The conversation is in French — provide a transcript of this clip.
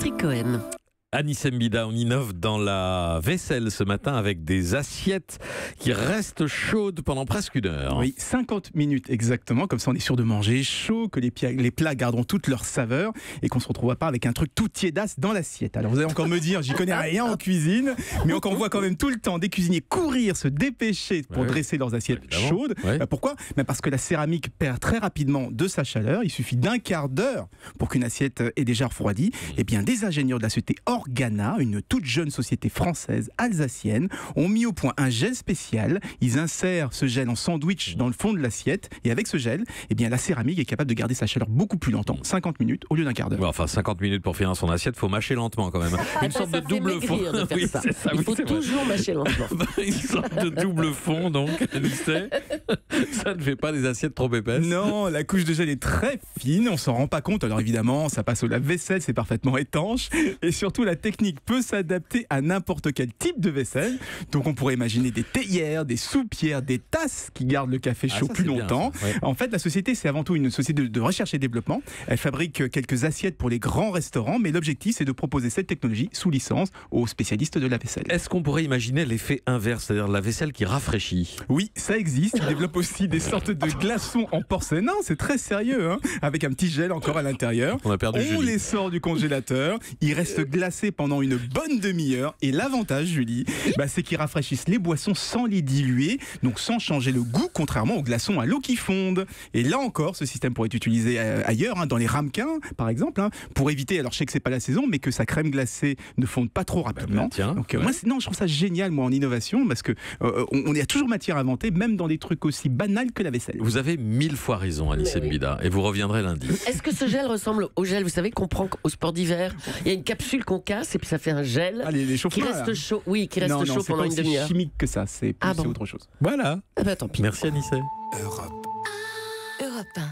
Patrick Cohen. Anis Mbida, on innove dans la vaisselle ce matin avec des assiettes qui restent chaudes pendant presque une heure. Oui, 50 minutes exactement, comme ça on est sûr de manger chaud, que les plats garderont toute leur saveur et qu'on se retrouvera pas avec un truc tout tiédasse dans l'assiette. Alors vous allez encore me dire, j'y connais rien en cuisine, mais on voit quand même tout le temps des cuisiniers courir, se dépêcher pour dresser leurs assiettes chaudes. Pourquoi ? Parce que la céramique perd très rapidement de sa chaleur, il suffit d'un quart d'heure pour qu'une assiette ait déjà refroidi. Et bien des ingénieurs de la société Organa, une toute jeune société française alsacienne, ont mis au point un gel spécial. Ils insèrent ce gel en sandwich dans le fond de l'assiette et avec ce gel, eh bien, la céramique est capable de garder sa chaleur beaucoup plus longtemps, 50 minutes au lieu d'un quart d'heure. Ouais, enfin 50 minutes pour finir son assiette, faut mâcher lentement quand même. Une sorte de double fond. Oui, il faut toujours mâcher lentement. Une sorte de double fond donc, ça ne fait pas des assiettes trop épaisses. Non, la couche de gel est très fine, on s'en rend pas compte. Alors évidemment, ça passe au lave-vaisselle, c'est parfaitement étanche et surtout la technique peut s'adapter à n'importe quel type de vaisselle. Donc on pourrait imaginer des théières, des soupières, des tasses qui gardent le café chaud plus longtemps. Bien, En fait, la société, c'est avant tout une société de recherche et développement. Elle fabrique quelques assiettes pour les grands restaurants, mais l'objectif, c'est de proposer cette technologie sous licence aux spécialistes de la vaisselle. Est-ce qu'on pourrait imaginer l'effet inverse, c'est-à-dire la vaisselle qui rafraîchit ? Oui, ça existe. Ils développent aussi des sortes de glaçons en porcelaine. Non, c'est très sérieux, avec un petit gel encore à l'intérieur. On les sort du congélateur. Ils restent glacés pendant une bonne demi-heure. Et l'avantage, Julie, c'est qu'ils rafraîchissent les boissons sans les diluer, donc sans changer le goût, contrairement aux glaçons à l'eau qui fondent. Et là encore, ce système pourrait être utilisé ailleurs, dans les ramequins, par exemple, pour éviter, alors je sais que c'est pas la saison, mais que sa crème glacée ne fonde pas trop rapidement. Moi, je trouve ça génial, moi, en innovation, parce que on a toujours matière à inventer, même dans des trucs aussi banals que la vaisselle. Vous avez 1000 fois raison, Anis Mbida, et vous reviendrez lundi. Est-ce que ce gel ressemble au gel, vous savez, qu'on prend au sport d'hiver ? Il y a une capsule qu'on casse et puis ça fait un gel qui reste chaud. Oui, qui reste chaud pendant une demi-heure. C'est pas aussi chimique que ça, c'est autre chose. Voilà. Tant pis. Merci Anis. Europe 1.